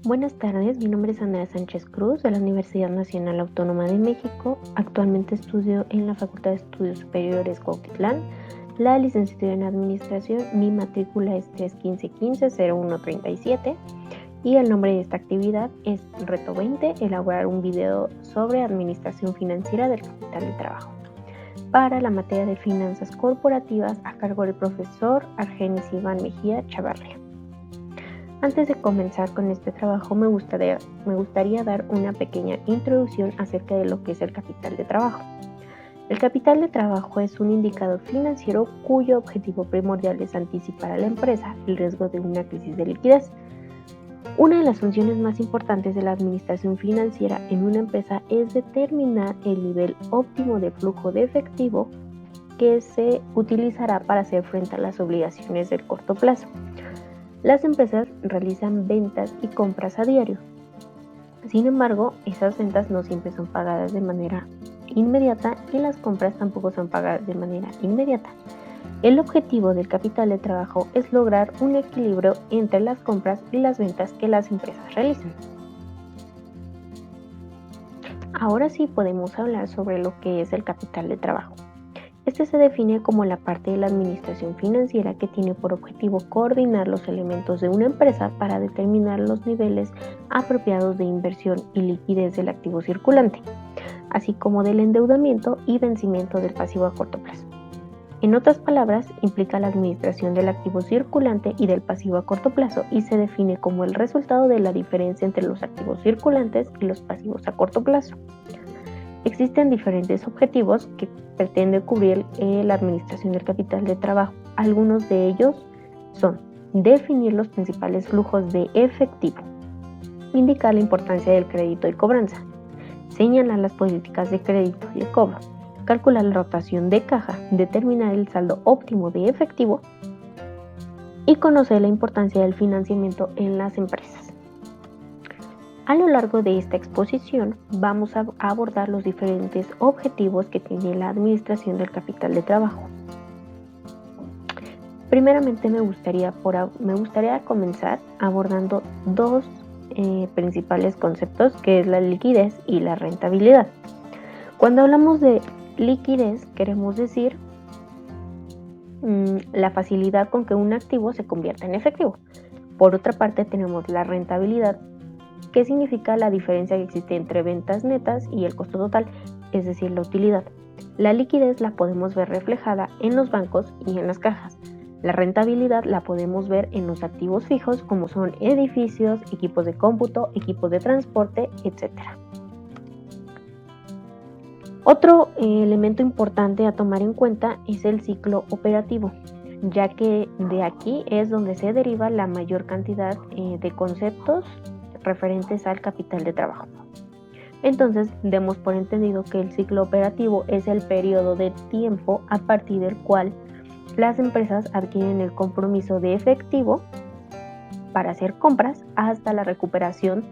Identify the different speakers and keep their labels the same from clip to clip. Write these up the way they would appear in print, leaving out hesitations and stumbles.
Speaker 1: Buenas tardes, mi nombre es Andrea Sánchez Cruz de la Universidad Nacional Autónoma de México. Actualmente estudio en la Facultad de Estudios Superiores Cuautitlán, la licenciatura en Administración. Mi matrícula es 315-0137 y el nombre de esta actividad es Reto 20, elaborar un video sobre administración financiera del capital de trabajo para la materia de finanzas corporativas a cargo del profesor Argenis Iván Mejía Chavarría. Antes de comenzar con este trabajo, me gustaría dar una pequeña introducción acerca de lo que es el capital de trabajo. El capital de trabajo es un indicador financiero cuyo objetivo primordial es anticipar a la empresa el riesgo de una crisis de liquidez. Una de las funciones más importantes de la administración financiera en una empresa es determinar el nivel óptimo de flujo de efectivo que se utilizará para hacer frente a las obligaciones del corto plazo. Las empresas realizan ventas y compras a diario. Sin embargo, esas ventas no siempre son pagadas de manera inmediata y las compras tampoco son pagadas de manera inmediata. El objetivo del capital de trabajo es lograr un equilibrio entre las compras y las ventas que las empresas realizan. Ahora sí podemos hablar sobre lo que es el capital de trabajo. Este se define como la parte de la administración financiera que tiene por objetivo coordinar los elementos de una empresa para determinar los niveles apropiados de inversión y liquidez del activo circulante, así como del endeudamiento y vencimiento del pasivo a corto plazo. En otras palabras, implica la administración del activo circulante y del pasivo a corto plazo y se define como el resultado de la diferencia entre los activos circulantes y los pasivos a corto plazo. Existen diferentes objetivos que pretende cubrir la administración del capital de trabajo. Algunos de ellos son definir los principales flujos de efectivo, indicar la importancia del crédito y cobranza, señalar las políticas de crédito y de cobro, calcular la rotación de caja, determinar el saldo óptimo de efectivo y conocer la importancia del financiamiento en las empresas. A lo largo de esta exposición vamos a abordar los diferentes objetivos que tiene la administración del capital de trabajo. Primeramente me gustaría comenzar abordando dos principales conceptos, que es la liquidez y la rentabilidad. Cuando hablamos de liquidez queremos decir la facilidad con que un activo se convierta en efectivo. Por otra parte tenemos la rentabilidad, que significa la diferencia que existe entre ventas netas y el costo total, es decir, la utilidad. La liquidez la podemos ver reflejada en los bancos y en las cajas. La rentabilidad la podemos ver en los activos fijos, como son edificios, equipos de cómputo, equipos de transporte, etc. Otro elemento importante a tomar en cuenta es el ciclo operativo, ya que de aquí es donde se deriva la mayor cantidad de conceptos referentes al capital de trabajo. Entonces, demos por entendido que el ciclo operativo es el periodo de tiempo a partir del cual las empresas adquieren el compromiso de efectivo para hacer compras hasta la recuperación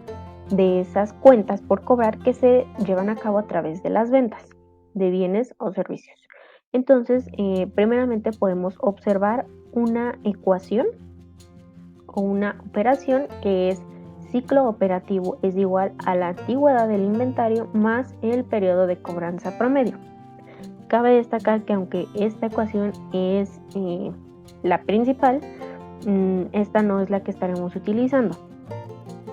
Speaker 1: de esas cuentas por cobrar que se llevan a cabo a través de las ventas de bienes o servicios. Entonces, primeramente podemos observar una ecuación o una operación que es ciclo operativo es igual a la antigüedad del inventario más el periodo de cobranza promedio. Cabe destacar que aunque esta ecuación es la principal, esta no es la que estaremos utilizando,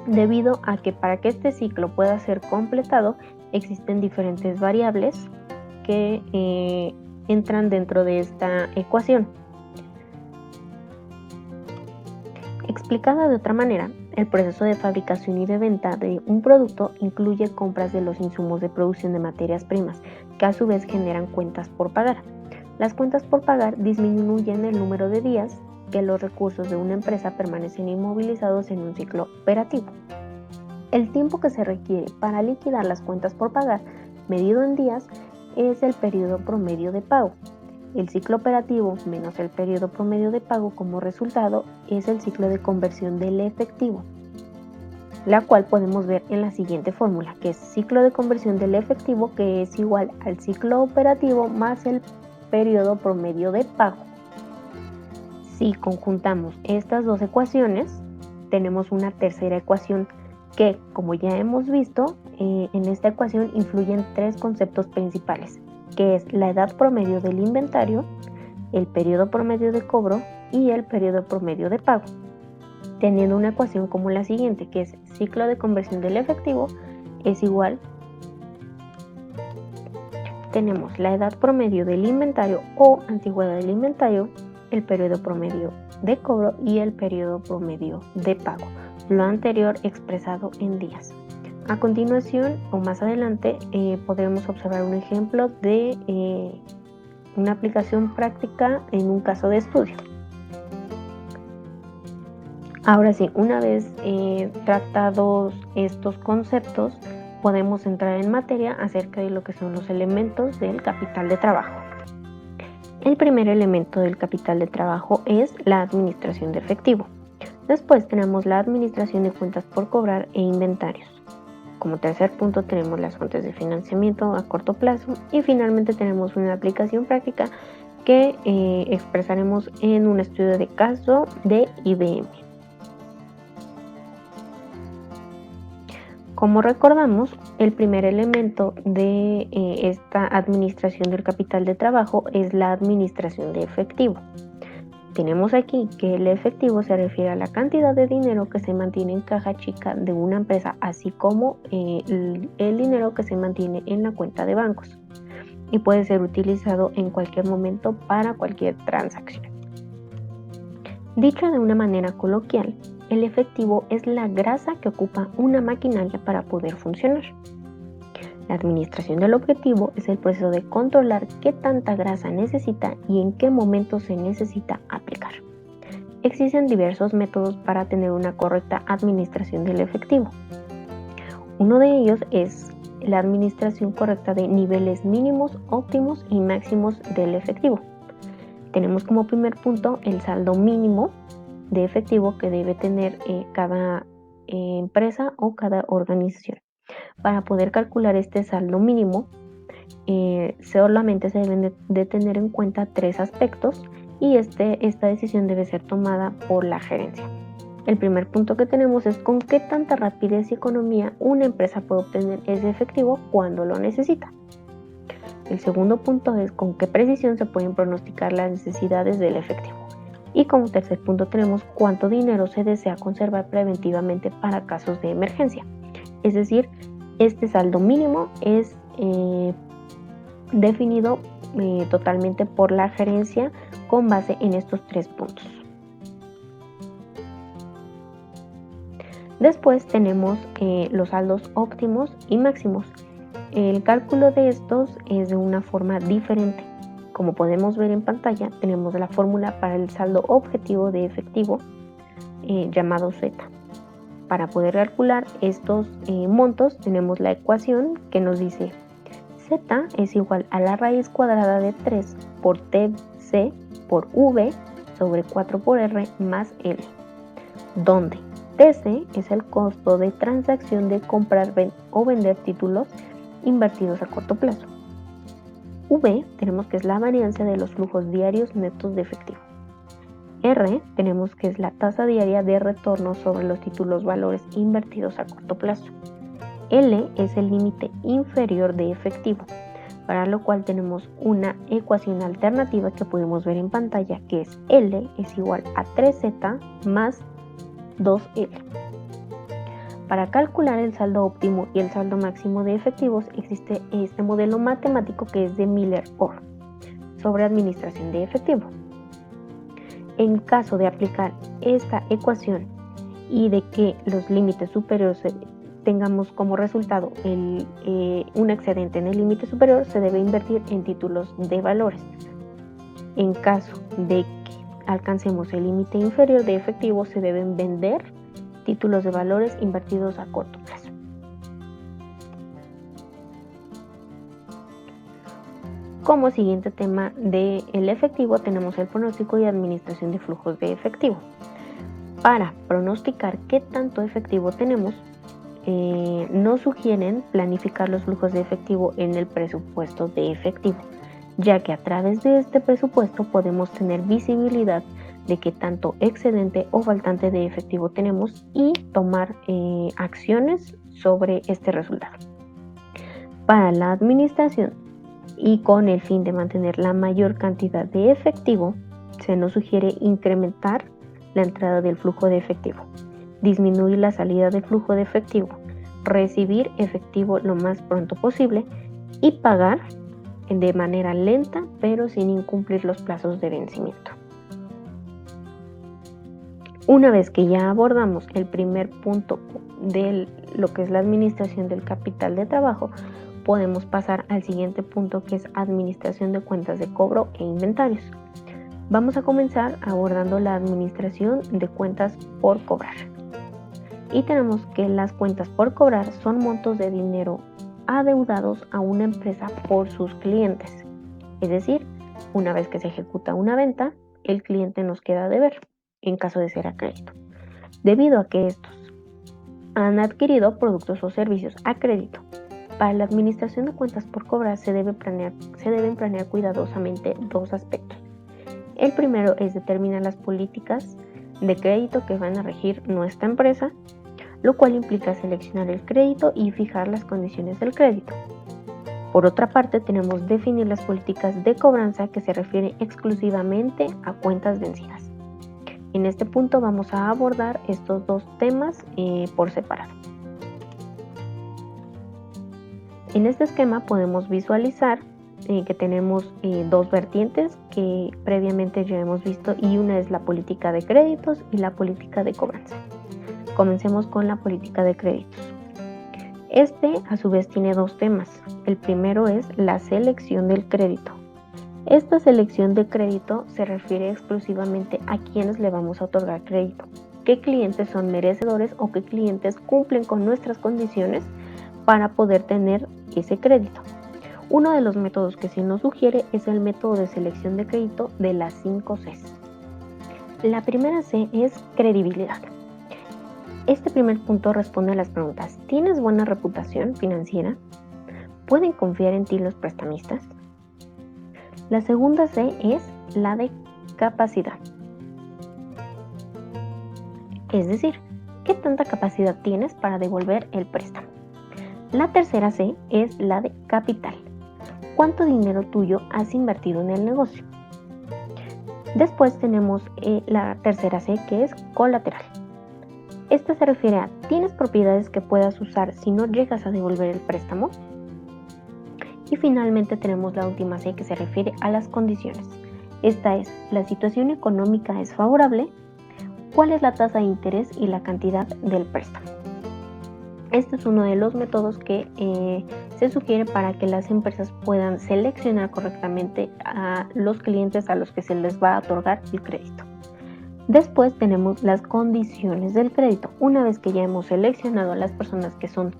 Speaker 1: debido a que para que este ciclo pueda ser completado existen diferentes variables que entran dentro de esta ecuación. Explicada de otra manera, el proceso de fabricación y de venta de un producto incluye compras de los insumos de producción de materias primas, que a su vez generan cuentas por pagar. Las cuentas por pagar disminuyen el número de días que los recursos de una empresa permanecen inmovilizados en un ciclo operativo. El tiempo que se requiere para liquidar las cuentas por pagar, medido en días, es el periodo promedio de pago. El ciclo operativo menos el periodo promedio de pago como resultado es el ciclo de conversión del efectivo, la cual podemos ver en la siguiente fórmula, que es ciclo de conversión del efectivo, que es igual al ciclo operativo más el periodo promedio de pago. Si conjuntamos estas dos ecuaciones, tenemos una tercera ecuación que, como ya hemos visto, en esta ecuación influyen tres conceptos principales, que es la edad promedio del inventario, el periodo promedio de cobro y el periodo promedio de pago, teniendo una ecuación como la siguiente, que es ciclo de conversión del efectivo es igual, tenemos la edad promedio del inventario o antigüedad del inventario, el periodo promedio de cobro y el periodo promedio de pago, lo anterior expresado en días. A continuación o más adelante podremos observar un ejemplo de una aplicación práctica en un caso de estudio. Ahora sí, una vez tratados estos conceptos, podemos entrar en materia acerca de lo que son los elementos del capital de trabajo. El primer elemento del capital de trabajo es la administración de efectivo. Después tenemos la administración de cuentas por cobrar e inventarios. Como tercer punto tenemos las fuentes de financiamiento a corto plazo y finalmente tenemos una aplicación práctica que expresaremos en un estudio de caso de IBM. Como recordamos, el primer elemento de esta administración del capital de trabajo es la administración de efectivo. Tenemos aquí que el efectivo se refiere a la cantidad de dinero que se mantiene en caja chica de una empresa, así como el dinero que se mantiene en la cuenta de bancos y puede ser utilizado en cualquier momento para cualquier transacción. Dicho de una manera coloquial, el efectivo es la grasa que ocupa una maquinaria para poder funcionar. La administración del objetivo es el proceso de controlar qué tanta grasa necesita y en qué momento se necesita aplicar. Existen diversos métodos para tener una correcta administración del efectivo. Uno de ellos es la administración correcta de niveles mínimos, óptimos y máximos del efectivo. Tenemos como primer punto el saldo mínimo de efectivo que debe tener cada empresa o cada organización. Para poder calcular este saldo mínimo, solamente se deben de tener en cuenta tres aspectos y esta decisión debe ser tomada por la gerencia. El primer punto que tenemos es con qué tanta rapidez y economía una empresa puede obtener ese efectivo cuando lo necesita. El segundo punto es con qué precisión se pueden pronosticar las necesidades del efectivo. Y como tercer punto tenemos cuánto dinero se desea conservar preventivamente para casos de emergencia. Es decir, este saldo mínimo es definido totalmente por la gerencia con base en estos tres puntos. Después tenemos los saldos óptimos y máximos. El cálculo de estos es de una forma diferente. Como podemos ver en pantalla, tenemos la fórmula para el saldo objetivo de efectivo llamado Z. Para poder calcular estos montos tenemos la ecuación que nos dice Z es igual a la raíz cuadrada de 3 por TC por V sobre 4 por R más L, donde TC es el costo de transacción de comprar o vender títulos invertidos a corto plazo. V tenemos que es la varianza de los flujos diarios netos de efectivo. R tenemos que es la tasa diaria de retorno sobre los títulos valores invertidos a corto plazo. L es el límite inferior de efectivo, para lo cual tenemos una ecuación alternativa que podemos ver en pantalla, que es L es igual a 3Z más 2L. Para calcular el saldo óptimo y el saldo máximo de efectivos existe este modelo matemático que es de Miller-Orr sobre administración de efectivo. En caso de aplicar esta ecuación y de que los límites superiores tengamos como resultado un excedente en el límite superior, se debe invertir en títulos de valores. En caso de que alcancemos el límite inferior de efectivo, se deben vender títulos de valores invertidos a corto plazo. Como siguiente tema del efectivo tenemos el pronóstico y administración de flujos de efectivo. Para pronosticar qué tanto efectivo tenemos, nos sugieren planificar los flujos de efectivo en el presupuesto de efectivo, ya que a través de este presupuesto podemos tener visibilidad de qué tanto excedente o faltante de efectivo tenemos y tomar acciones sobre este resultado. Para la administración y con el fin de mantener la mayor cantidad de efectivo, se nos sugiere incrementar la entrada del flujo de efectivo, disminuir la salida del flujo de efectivo, recibir efectivo lo más pronto posible y pagar de manera lenta pero sin incumplir los plazos de vencimiento. Una vez que ya abordamos el primer punto de lo que es la administración del capital de trabajo, podemos pasar al siguiente punto, que es administración de cuentas de cobro e inventarios. Vamos a comenzar abordando la administración de cuentas por cobrar. Y tenemos que las cuentas por cobrar son montos de dinero adeudados a una empresa por sus clientes. Es decir, una vez que se ejecuta una venta, el cliente nos queda a deber, en caso de ser a crédito, debido a que estos han adquirido productos o servicios a crédito. Para la administración de cuentas por cobrar se deben planear cuidadosamente dos aspectos. El primero es determinar las políticas de crédito que van a regir nuestra empresa, lo cual implica seleccionar el crédito y fijar las condiciones del crédito. Por otra parte, tenemos definir las políticas de cobranza que se refieren exclusivamente a cuentas vencidas. En este punto vamos a abordar estos dos temas por separado. En este esquema podemos visualizar que tenemos dos vertientes que previamente ya hemos visto, y una es la política de créditos y la política de cobranza. Comencemos con la política de créditos. Este a su vez tiene dos temas. El primero es la selección del crédito. Esta selección de crédito se refiere exclusivamente a quienes le vamos a otorgar crédito, qué clientes son merecedores o qué clientes cumplen con nuestras condiciones para poder tener ese crédito. Uno de los métodos que se nos sugiere es el método de selección de crédito de las 5 Cs. La primera C es credibilidad. Este primer punto responde a las preguntas: ¿tienes buena reputación financiera? ¿Pueden confiar en ti los prestamistas? La segunda C es la de capacidad. Es decir, ¿qué tanta capacidad tienes para devolver el préstamo? La tercera C es la de capital. ¿Cuánto dinero tuyo has invertido en el negocio? Después tenemos la tercera C, que es colateral. Esta se refiere a: ¿tienes propiedades que puedas usar si no llegas a devolver el préstamo? Y finalmente tenemos la última C, que se refiere a las condiciones. Esta es: ¿la situación económica es favorable? ¿Cuál es la tasa de interés y la cantidad del préstamo? Este es uno de los métodos que se sugiere para que las empresas puedan seleccionar correctamente a los clientes a los que se les va a otorgar el crédito. Después tenemos las condiciones del crédito. Una vez que ya hemos seleccionado a las personas que son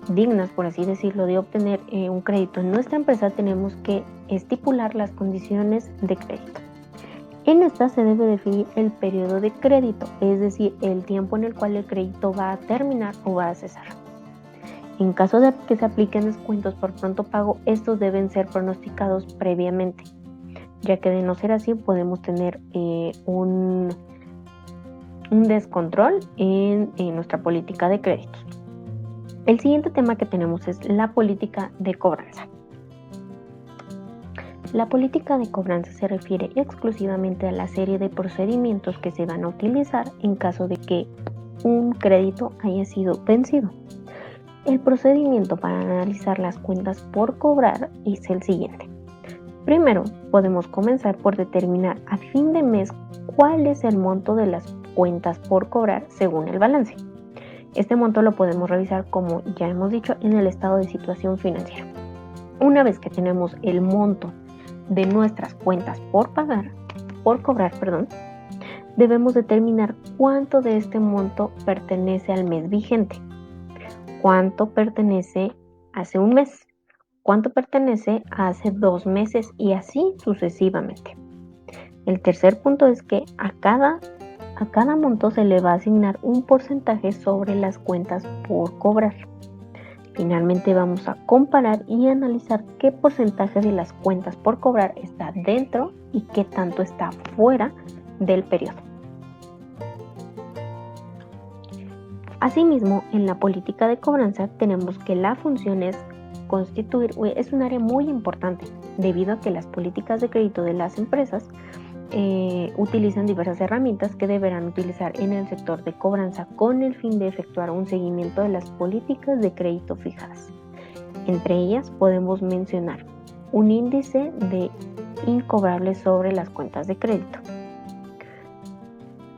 Speaker 1: dignas, por así decirlo, de obtener un crédito en nuestra empresa, tenemos que estipular las condiciones de crédito. En esta se debe definir el periodo de crédito, es decir, el tiempo en el cual el crédito va a terminar o va a cesar. En caso de que se apliquen descuentos por pronto pago, estos deben ser pronosticados previamente, ya que de no ser así podemos tener un descontrol en nuestra política de créditos. El siguiente tema que tenemos es la política de cobranza. La política de cobranza se refiere exclusivamente a la serie de procedimientos que se van a utilizar en caso de que un crédito haya sido vencido. El procedimiento para analizar las cuentas por cobrar es el siguiente. Primero, podemos comenzar por determinar a fin de mes cuál es el monto de las cuentas por cobrar según el balance. Este monto lo podemos revisar, como ya hemos dicho, en el estado de situación financiera. Una vez que tenemos el monto de nuestras cuentas por cobrar, debemos determinar cuánto de este monto pertenece al mes vigente, cuánto pertenece hace un mes, cuánto pertenece a hace 2 meses y así sucesivamente. El tercer punto es que a cada monto se le va a asignar un porcentaje sobre las cuentas por cobrar. Finalmente vamos a comparar y analizar qué porcentaje de las cuentas por cobrar está dentro y qué tanto está fuera del periodo. Asimismo, en la política de cobranza tenemos que la función es un área muy importante, debido a que las políticas de crédito de las empresas utilizan diversas herramientas que deberán utilizar en el sector de cobranza con el fin de efectuar un seguimiento de las políticas de crédito fijadas. Entre ellas podemos mencionar un índice de incobrables sobre las cuentas de crédito.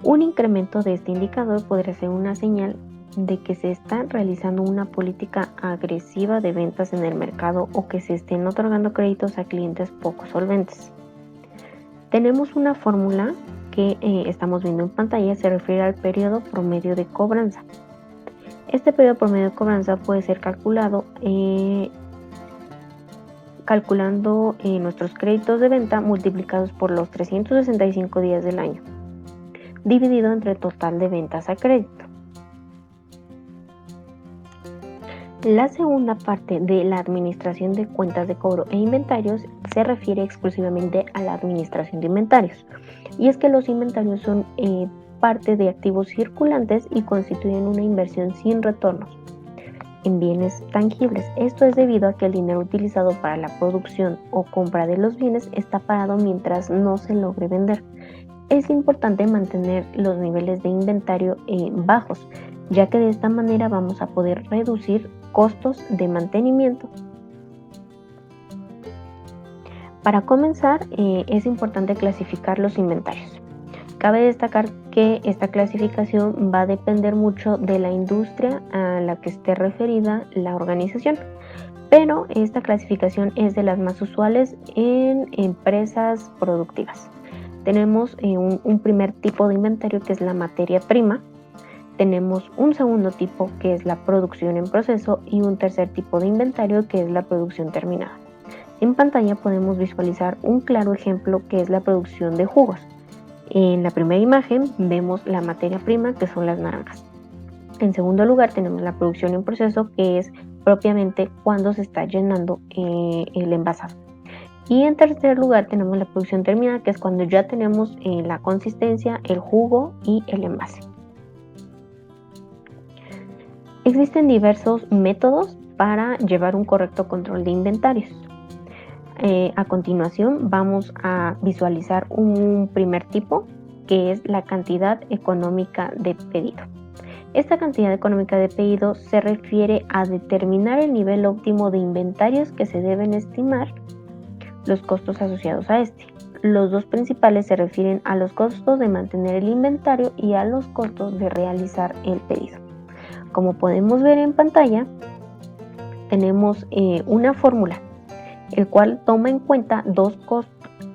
Speaker 1: Un incremento de este indicador podría ser una señal de que se está realizando una política agresiva de ventas en el mercado o que se estén otorgando créditos a clientes poco solventes. Tenemos una fórmula que estamos viendo en pantalla, se refiere al periodo promedio de cobranza. Este periodo promedio de cobranza puede ser calculando nuestros créditos de venta multiplicados por los 365 días del año, dividido entre el total de ventas a crédito. La segunda parte de la administración de cuentas de cobro e inventarios se refiere exclusivamente a la administración de inventarios. Y es que los inventarios son parte de activos circulantes y constituyen una inversión sin retornos en bienes tangibles. Esto es debido a que el dinero utilizado para la producción o compra de los bienes está parado mientras no se logre vender. Es importante mantener los niveles de inventario bajos, ya que de esta manera vamos a poder reducir costos de mantenimiento. Para comenzar, es importante clasificar los inventarios. Cabe destacar que esta clasificación va a depender mucho de la industria a la que esté referida la organización, pero esta clasificación es de las más usuales en empresas productivas. Tenemos un primer tipo de inventario que es la materia prima. Tenemos un segundo tipo que es la producción en proceso y un tercer tipo de inventario que es la producción terminada. En pantalla podemos visualizar un claro ejemplo que es la producción de jugos. En la primera imagen vemos la materia prima, que son las naranjas. En segundo lugar tenemos la producción en proceso, que es propiamente cuando se está llenando el envasado. Y en tercer lugar tenemos la producción terminada, que es cuando ya tenemos la consistencia, el jugo y el envase. Existen diversos métodos para llevar un correcto control de inventarios. A continuación vamos a visualizar un primer tipo, que es la cantidad económica de pedido. Esta cantidad económica de pedido se refiere a determinar el nivel óptimo de inventarios que se deben estimar, los costos asociados a este. Los dos principales se refieren a los costos de mantener el inventario y a los costos de realizar el pedido. Como podemos ver en pantalla, tenemos una fórmula, el cual toma en cuenta los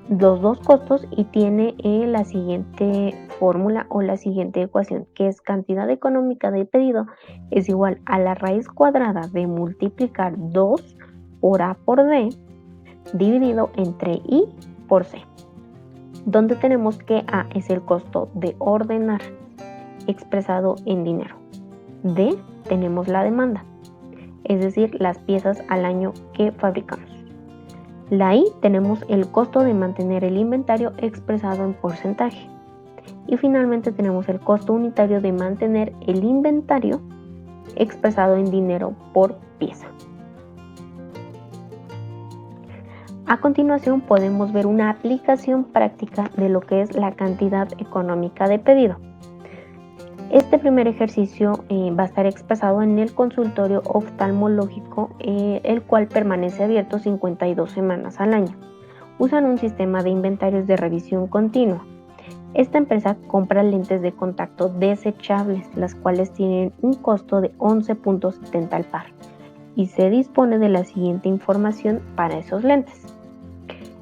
Speaker 1: dos costos y tiene la siguiente fórmula o la siguiente ecuación, que es cantidad económica de pedido es igual a la raíz cuadrada de multiplicar 2 por A por D dividido entre I por C, donde tenemos que A es el costo de ordenar expresado en dinero. D, tenemos la demanda, es decir, las piezas al año que fabricamos. La I, tenemos el costo de mantener el inventario expresado en porcentaje. Y finalmente tenemos el costo unitario de mantener el inventario expresado en dinero por pieza. A continuación podemos ver una aplicación práctica de lo que es la cantidad económica de pedido. Este primer ejercicio va a estar expresado en el consultorio oftalmológico, el cual permanece abierto 52 semanas al año. Usan un sistema de inventarios de revisión continua. Esta empresa compra lentes de contacto desechables, las cuales tienen un costo de 11.70 al par, y se dispone de la siguiente información para esos lentes.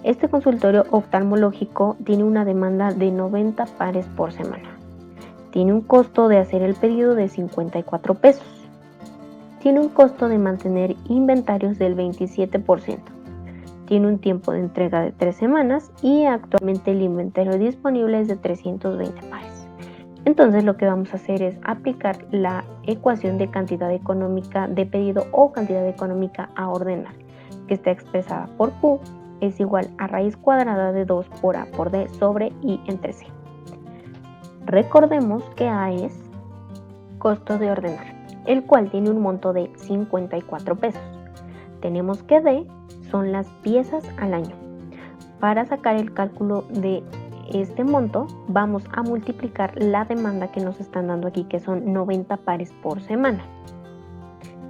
Speaker 1: Este consultorio oftalmológico tiene una demanda de 90 pares por semana. Tiene un costo de hacer el pedido de 54 pesos. Tiene un costo de mantener inventarios del 27%. Tiene un tiempo de entrega de 3 semanas y actualmente el inventario disponible es de 320 pares. Entonces lo que vamos a hacer es aplicar la ecuación de cantidad económica de pedido o cantidad económica a ordenar, que está expresada por Q es igual a raíz cuadrada de 2 por A por D sobre I entre C. Recordemos que A es costo de ordenar, el cual tiene un monto de 54 pesos. Tenemos que D son las piezas al año. Para sacar el cálculo de este monto, vamos a multiplicar la demanda que nos están dando aquí, que son 90 pares por semana.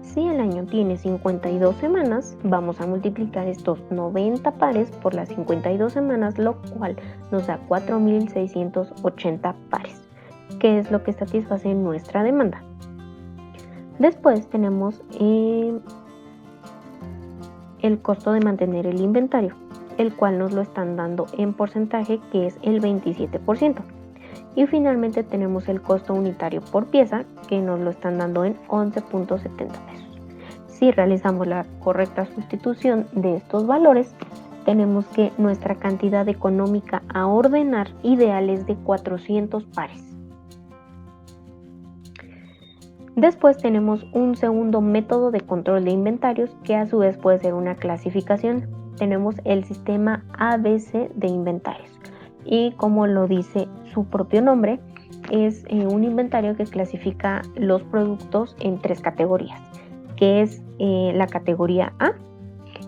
Speaker 1: Si el año tiene 52 semanas, vamos a multiplicar estos 90 pares por las 52 semanas, lo cual nos da 4.680 pares, que es lo que satisface nuestra demanda. Después tenemos el costo de mantener el inventario, el cual nos lo están dando en porcentaje, que es el 27%. Y finalmente tenemos el costo unitario por pieza, que nos lo están dando en 11.70 pesos. Si realizamos la correcta sustitución de estos valores, tenemos que nuestra cantidad económica a ordenar ideal es de 400 pares. Después tenemos un segundo método de control de inventarios, que a su vez puede ser una clasificación. Tenemos el sistema ABC de inventarios, y como lo dice su propio nombre, es un inventario que clasifica los productos en 3 categorías, que es la categoría A,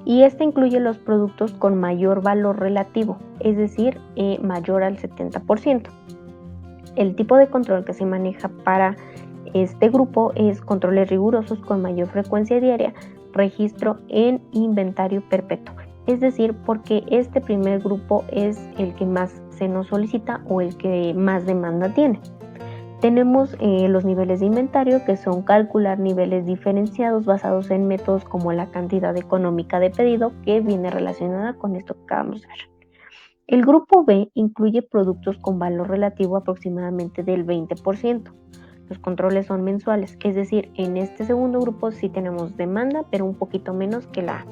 Speaker 1: y esta incluye los productos con mayor valor relativo, es decir, mayor al 70%. El tipo de control que se maneja para este grupo es controles rigurosos con mayor frecuencia diaria, registro en inventario perpetuo, es decir, porque este primer grupo es el que más se nos solicita o el que más demanda tiene. Tenemos los niveles de inventario, que son calcular niveles diferenciados basados en métodos como la cantidad económica de pedido, que viene relacionada con esto que acabamos de ver. El grupo B incluye productos con valor relativo aproximadamente del 20%. Los controles son mensuales, es decir, en este segundo grupo sí tenemos demanda, pero un poquito menos que la A.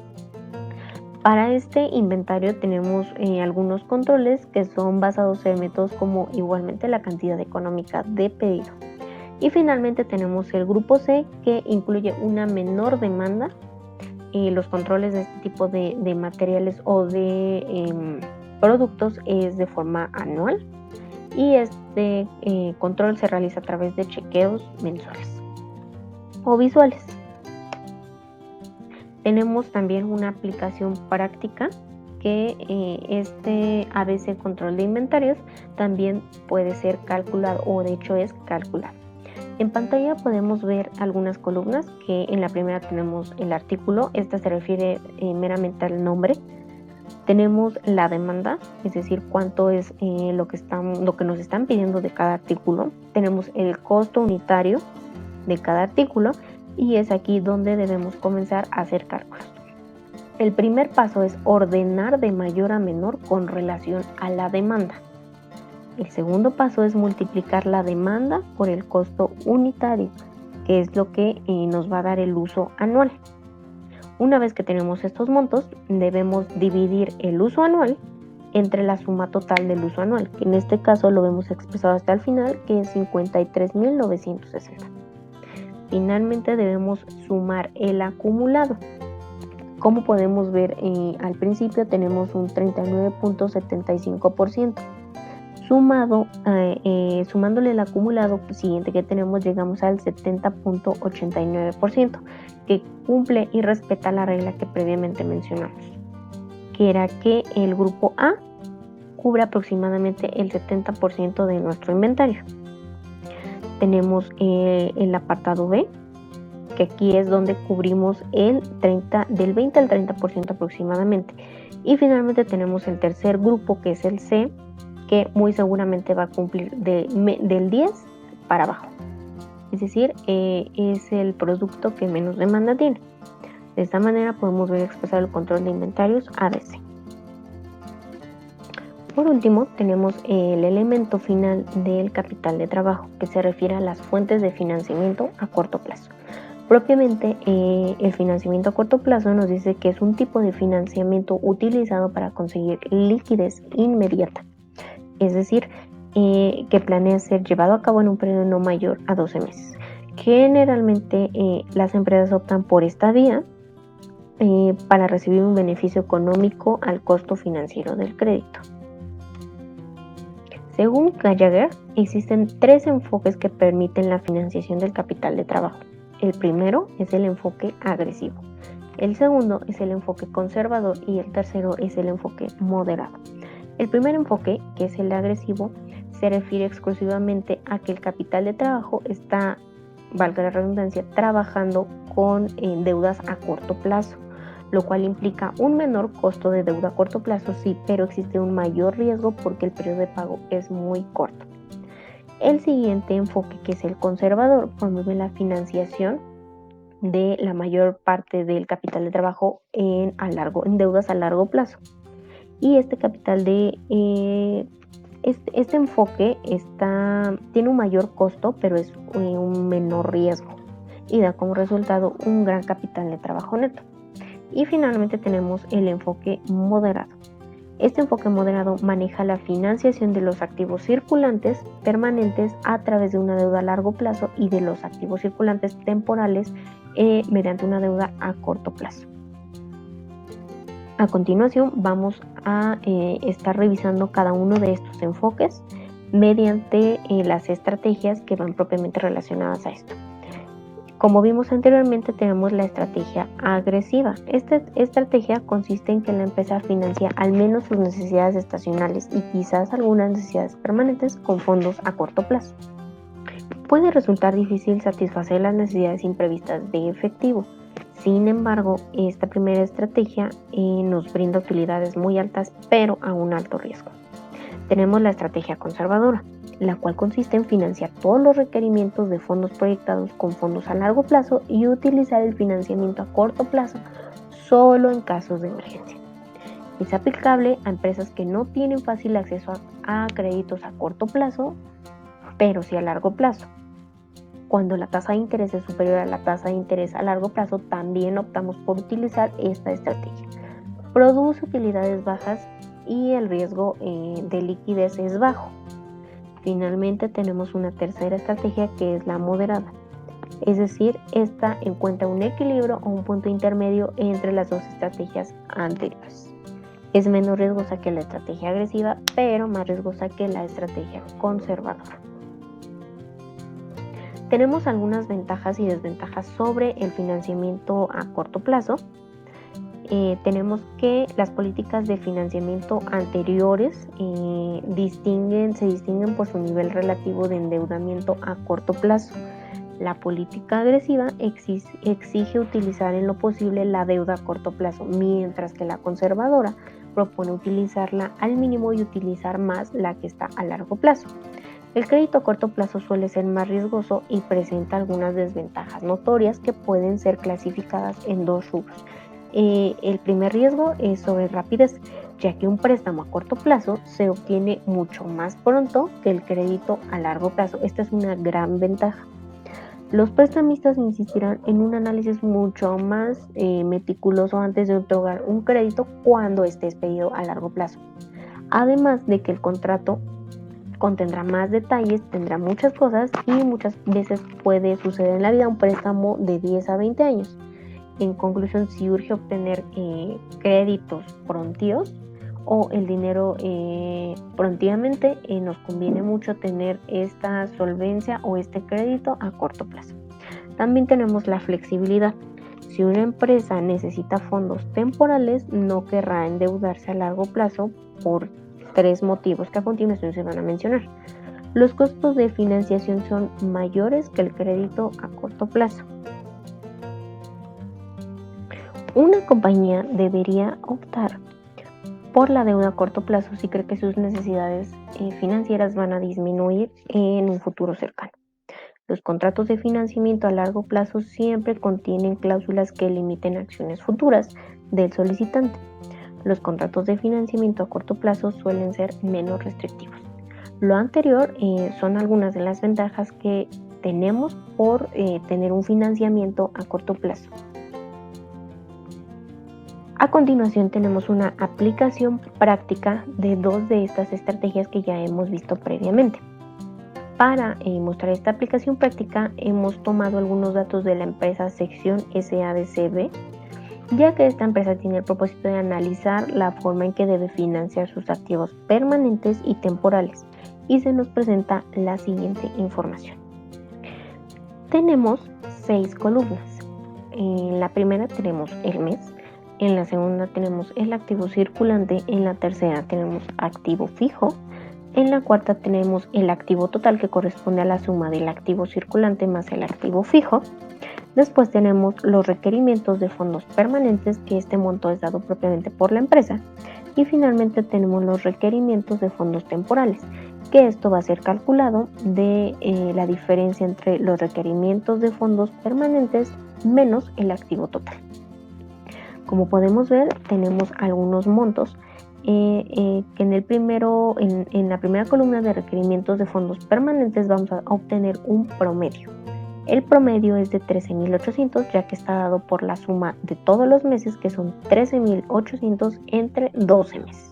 Speaker 1: Para este inventario tenemos algunos controles que son basados en métodos como igualmente la cantidad económica de pedido. Y finalmente tenemos el grupo C, que incluye una menor demanda. Los controles de este tipo de materiales o de productos es de forma anual, y este control se realiza a través de chequeos mensuales o visuales. Tenemos también una aplicación práctica, que este ABC control de inventarios también puede ser calculado, o de hecho es calculado. En pantalla podemos ver algunas columnas, que en la primera tenemos el artículo, esta se refiere meramente al nombre. Tenemos la demanda, es decir, cuánto es lo que nos están pidiendo de cada artículo. Tenemos el costo unitario de cada artículo, y es aquí donde debemos comenzar a hacer cálculos. El primer paso es ordenar de mayor a menor con relación a la demanda. El segundo paso es multiplicar la demanda por el costo unitario, que es lo que nos va a dar el uso anual. Una vez que tenemos estos montos, debemos dividir el uso anual entre la suma total del uso anual, que en este caso lo vemos expresado hasta el final, que es 53.960. Finalmente debemos sumar el acumulado. Como podemos ver al principio, tenemos un 39.75%. Sumándole el acumulado siguiente que tenemos, llegamos al 70.89%, que cumple y respeta la regla que previamente mencionamos, que era que el grupo A cubre aproximadamente el 70% de nuestro inventario. Tenemos el apartado B, que aquí es donde cubrimos del 20 al 30% aproximadamente. Y finalmente tenemos el tercer grupo, que es el C, que muy seguramente va a cumplir del 10 para abajo. Es decir, es el producto que menos demanda tiene. De esta manera podemos ver expresado el control de inventarios ABC. Por último, tenemos el elemento final del capital de trabajo, que se refiere a las fuentes de financiamiento a corto plazo. Propiamente, el financiamiento a corto plazo nos dice que es un tipo de financiamiento utilizado para conseguir liquidez inmediata. Es decir, que planea ser llevado a cabo en un periodo no mayor a 12 meses. Generalmente las empresas optan por esta vía para recibir un beneficio económico al costo financiero del crédito. Según Gallagher, existen 3 enfoques que permiten la financiación del capital de trabajo. El primero es el enfoque agresivo, el segundo es el enfoque conservador y el tercero es el enfoque moderado. El primer enfoque, que es el agresivo, se refiere exclusivamente a que el capital de trabajo está, valga la redundancia, trabajando con deudas a corto plazo, lo cual implica un menor costo de deuda a corto plazo, sí, pero existe un mayor riesgo porque el periodo de pago es muy corto. El siguiente enfoque, que es el conservador, promueve la financiación de la mayor parte del capital de trabajo en deudas a largo plazo. Y este capital este enfoque tiene un mayor costo, pero es un menor riesgo y da como resultado un gran capital de trabajo neto. Y finalmente tenemos el enfoque moderado. Este enfoque moderado maneja la financiación de los activos circulantes permanentes a través de una deuda a largo plazo y de los activos circulantes temporales mediante una deuda a corto plazo. A continuación vamos a estar revisando cada uno de estos enfoques mediante las estrategias que van propiamente relacionadas a esto. Como vimos anteriormente, tenemos la estrategia agresiva. Esta estrategia consiste en que la empresa financia al menos sus necesidades estacionales y quizás algunas necesidades permanentes con fondos a corto plazo. Puede resultar difícil satisfacer las necesidades imprevistas de efectivo. Sin embargo, esta primera estrategia nos brinda utilidades muy altas, pero a un alto riesgo. Tenemos la estrategia conservadora, la cual consiste en financiar todos los requerimientos de fondos proyectados con fondos a largo plazo y utilizar el financiamiento a corto plazo solo en casos de emergencia. Es aplicable a empresas que no tienen fácil acceso a créditos a corto plazo, pero sí a largo plazo. Cuando la tasa de interés es superior a la tasa de interés a largo plazo, también optamos por utilizar esta estrategia. Produce utilidades bajas y el riesgo de liquidez es bajo. Finalmente tenemos una tercera estrategia, que es la moderada. Es decir, esta encuentra un equilibrio o un punto intermedio entre las dos estrategias anteriores. Es menos riesgosa que la estrategia agresiva, pero más riesgosa que la estrategia conservadora. Tenemos algunas ventajas y desventajas sobre el financiamiento a corto plazo. Tenemos que las políticas de financiamiento anteriores se distinguen por su nivel relativo de endeudamiento a corto plazo. La política agresiva exige utilizar en lo posible la deuda a corto plazo, mientras que la conservadora propone utilizarla al mínimo y utilizar más la que está a largo plazo. El crédito a corto plazo suele ser más riesgoso y presenta algunas desventajas notorias que pueden ser clasificadas en 2 rubros. El primer riesgo es sobre rapidez, ya que un préstamo a corto plazo se obtiene mucho más pronto que el crédito a largo plazo. Esta es una gran ventaja. Los prestamistas insistirán en un análisis mucho más meticuloso antes de otorgar un crédito cuando esté expedido a largo plazo. Además de que el contrato contendrá más detalles, tendrá muchas cosas y muchas veces puede suceder en la vida un préstamo de 10 a 20 años. En conclusión, si urge obtener créditos prontos o el dinero prontamente, nos conviene mucho tener esta solvencia o este crédito a corto plazo. También tenemos la flexibilidad. Si una empresa necesita fondos temporales, no querrá endeudarse a largo plazo por 3 motivos que a continuación se van a mencionar. Los costos de financiación son mayores que el crédito a corto plazo. Una compañía debería optar por la deuda a corto plazo si cree que sus necesidades financieras van a disminuir en un futuro cercano. Los contratos de financiamiento a largo plazo siempre contienen cláusulas que limiten acciones futuras del solicitante. Los contratos de financiamiento a corto plazo suelen ser menos restrictivos. Lo anterior son algunas de las ventajas que tenemos por tener un financiamiento a corto plazo. A continuación tenemos una aplicación práctica de dos de estas estrategias que ya hemos visto previamente. Para mostrar esta aplicación práctica hemos tomado algunos datos de la empresa Sección SADCB, ya que esta empresa tiene el propósito de analizar la forma en que debe financiar sus activos permanentes y temporales, y se nos presenta la siguiente información. Tenemos 6 columnas. En la primera tenemos el mes, en la segunda tenemos el activo circulante, en la tercera tenemos activo fijo, en la cuarta tenemos el activo total, que corresponde a la suma del activo circulante más el activo fijo. Después tenemos los requerimientos de fondos permanentes, que este monto es dado propiamente por la empresa. Y finalmente tenemos los requerimientos de fondos temporales, que esto va a ser calculado de la diferencia entre los requerimientos de fondos permanentes menos el activo total. Como podemos ver, tenemos algunos montos que en la primera columna de requerimientos de fondos permanentes vamos a obtener un promedio. El promedio es de 13.800, ya que está dado por la suma de todos los meses, que son 13.800 entre 12 meses.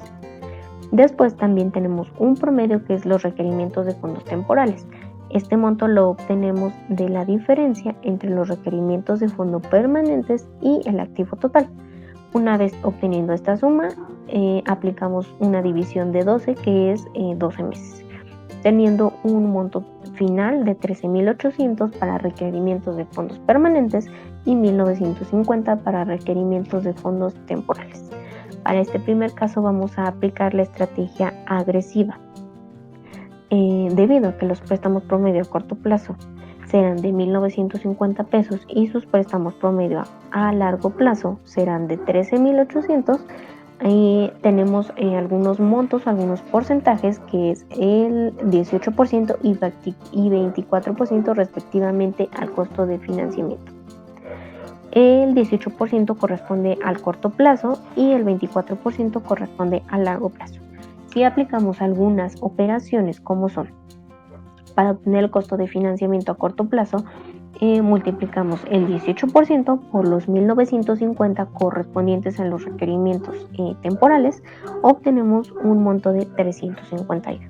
Speaker 1: Después también tenemos un promedio, que es los requerimientos de fondos temporales. Este monto lo obtenemos de la diferencia entre los requerimientos de fondo permanentes y el activo total. Una vez obteniendo esta suma, aplicamos una división de 12, que es 12 meses, teniendo un monto final de 13.800 para requerimientos de fondos permanentes y 1.950 para requerimientos de fondos temporales. Para este primer caso vamos a aplicar la estrategia agresiva. Debido a que los préstamos promedio a corto plazo serán de 1.950 pesos y sus préstamos promedio a largo plazo serán de 13.800, tenemos algunos montos, algunos porcentajes, que es el 18% y 24% respectivamente al costo de financiamiento. El 18% corresponde al corto plazo y el 24% corresponde al largo plazo. Si aplicamos algunas operaciones, como son: para obtener el costo de financiamiento a corto plazo, multiplicamos el 18% por los 1.950 correspondientes a los requerimientos temporales, obtenemos un monto de 351.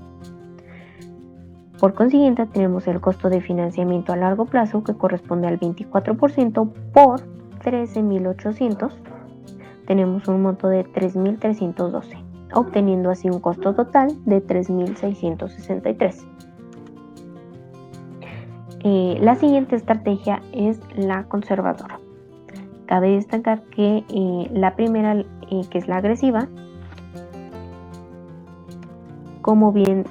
Speaker 1: Por consiguiente, tenemos el costo de financiamiento a largo plazo, que corresponde al 24% por 13.800, tenemos un monto de 3.312, obteniendo así un costo total de 3.663. La siguiente estrategia es la conservadora. Cabe destacar que la primera, que es la agresiva, como bien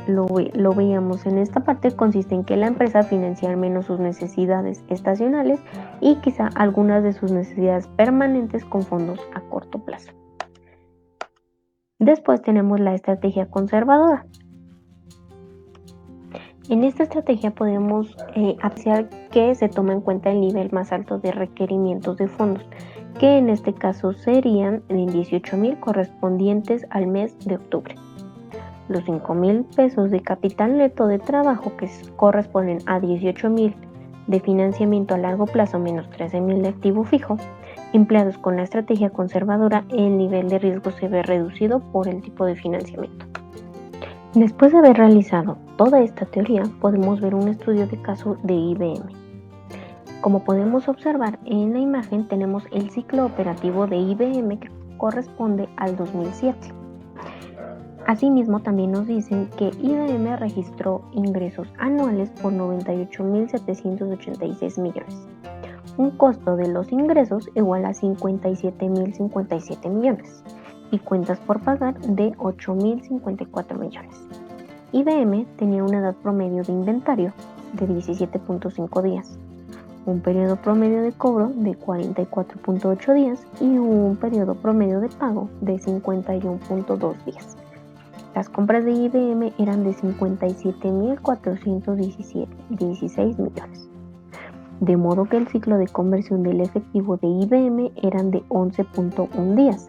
Speaker 1: lo veíamos en esta parte, consiste en que la empresa financia al menos sus necesidades estacionales y quizá algunas de sus necesidades permanentes con fondos a corto plazo. Después tenemos la estrategia conservadora. En esta estrategia podemos apreciar que se toma en cuenta el nivel más alto de requerimientos de fondos, que en este caso serían en 18.000, correspondientes al mes de octubre. Los 5.000 pesos de capital neto de trabajo, que corresponden a 18.000 de financiamiento a largo plazo menos 13.000 de activo fijo, empleados con la estrategia conservadora, el nivel de riesgo se ve reducido por el tipo de financiamiento. Después de haber realizado toda esta teoría, podemos ver un estudio de caso de IBM. Como podemos observar en la imagen, tenemos el ciclo operativo de IBM, que corresponde al 2007. Asimismo, también nos dicen que IBM registró ingresos anuales por 98.786 millones. Un costo de los ingresos igual a 57.057 millones. Y cuentas por pagar de 8.054 millones. IBM tenía una edad promedio de inventario de 17.5 días, un periodo promedio de cobro de 44.8 días y un periodo promedio de pago de 51.2 días. Las compras de IBM eran de 57.416 millones, de modo que el ciclo de conversión del efectivo de IBM eran de 11.1 días.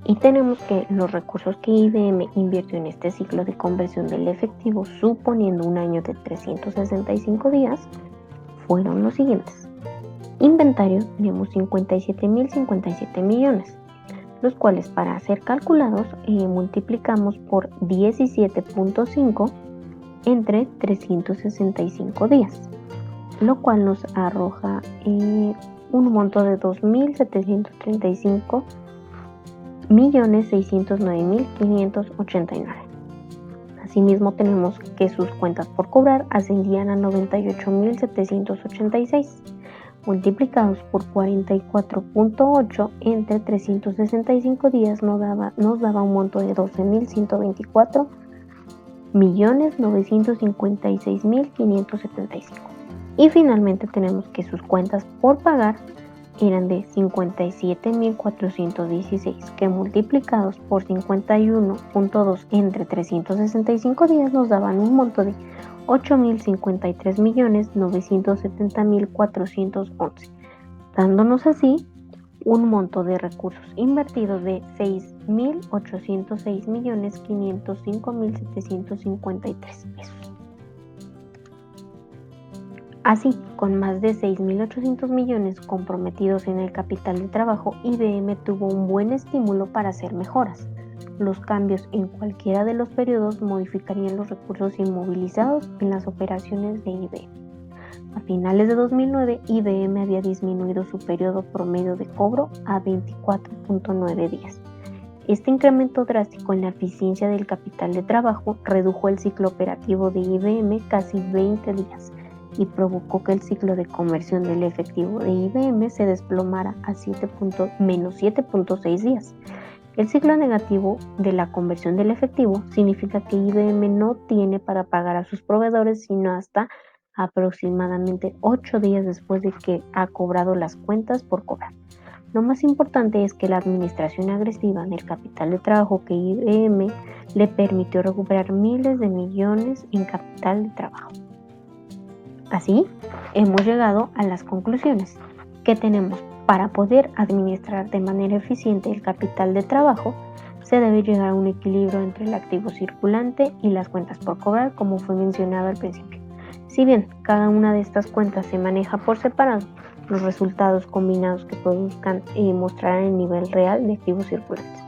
Speaker 1: Y tenemos que los recursos que IBM invirtió en este ciclo de conversión del efectivo, suponiendo un año de 365 días, fueron los siguientes. Inventario tenemos 57.057 millones, los cuales para ser calculados multiplicamos por 17.5 entre 365 días, lo cual nos arroja un monto de 2.735.609.589. Asimismo, tenemos que sus cuentas por cobrar ascendían a 98.786, multiplicados por 44.8 entre 365 días nos daba un monto de 12.124.956.575. Y finalmente tenemos que sus cuentas por pagar eran de 57.416, que multiplicados por 51.2 entre 365 días nos daban un monto de 8.053.970.411, dándonos así un monto de recursos invertidos de 6.806.505.753 pesos. Así, con más de 6.800 millones comprometidos en el capital de trabajo, IBM tuvo un buen estímulo para hacer mejoras. Los cambios en cualquiera de los periodos modificarían los recursos inmovilizados en las operaciones de IBM. A finales de 2009, IBM había disminuido su periodo promedio de cobro a 24.9 días. Este incremento drástico en la eficiencia del capital de trabajo redujo el ciclo operativo de IBM casi 20 días y provocó que el ciclo de conversión del efectivo de IBM se desplomara a menos 7.6 días. El ciclo negativo de la conversión del efectivo significa que IBM no tiene para pagar a sus proveedores sino hasta aproximadamente 8 días después de que ha cobrado las cuentas por cobrar. Lo más importante es que la administración agresiva del capital de trabajo que IBM le permitió recuperar miles de millones en capital de trabajo. Así, hemos llegado a las conclusiones que tenemos. Para poder administrar de manera eficiente el capital de trabajo, se debe llegar a un equilibrio entre el activo circulante y las cuentas por cobrar, como fue mencionado al principio. Si bien cada una de estas cuentas se maneja por separado, los resultados combinados que produzcan mostrarán el nivel real de activos circulantes.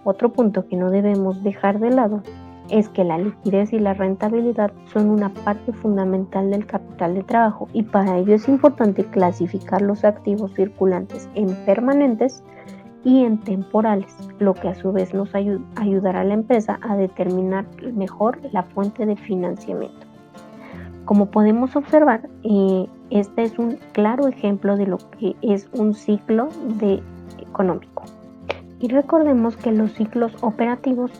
Speaker 1: Otro punto que no debemos dejar de lado es que la liquidez y la rentabilidad son una parte fundamental del capital de trabajo y para ello es importante clasificar los activos circulantes en permanentes y en temporales, lo que a su vez nos ayudará a la empresa a determinar mejor la fuente de financiamiento. Como podemos observar, este es un claro ejemplo de lo que es un ciclo económico. Y recordemos que los ciclos operativos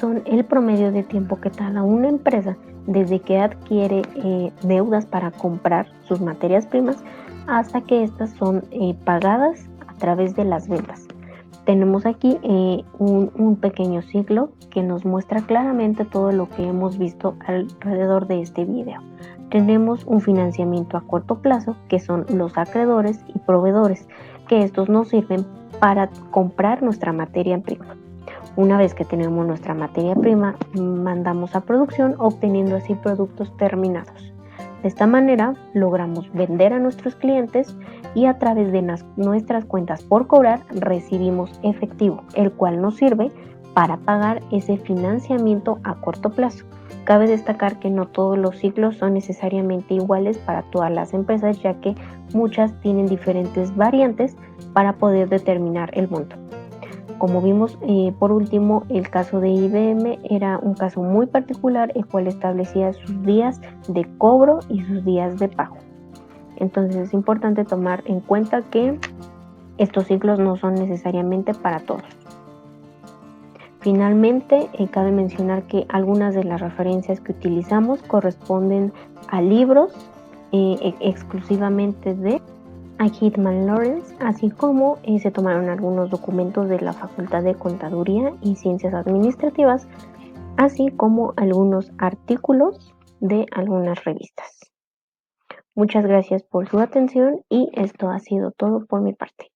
Speaker 1: son el promedio de tiempo que tarda una empresa desde que adquiere deudas para comprar sus materias primas hasta que estas son pagadas a través de las ventas. Tenemos aquí un pequeño ciclo que nos muestra claramente todo lo que hemos visto alrededor de este video. Tenemos un financiamiento a corto plazo, que son los acreedores y proveedores, que estos nos sirven para comprar nuestra materia prima. Una vez que tenemos nuestra materia prima, mandamos a producción, obteniendo así productos terminados. De esta manera, logramos vender a nuestros clientes y a través de nuestras cuentas por cobrar, recibimos efectivo, el cual nos sirve para pagar ese financiamiento a corto plazo. Cabe destacar que no todos los ciclos son necesariamente iguales para todas las empresas, ya que muchas tienen diferentes variantes para poder determinar el monto. Como vimos, por último, el caso de IBM era un caso muy particular, el cual establecía sus días de cobro y sus días de pago. Entonces es importante tomar en cuenta que estos ciclos no son necesariamente para todos. Finalmente, cabe mencionar que algunas de las referencias que utilizamos corresponden a libros exclusivamente de Hitman Lawrence, así como se tomaron algunos documentos de la Facultad de Contaduría y Ciencias Administrativas, así como algunos artículos de algunas revistas. Muchas gracias por su atención y esto ha sido todo por mi parte.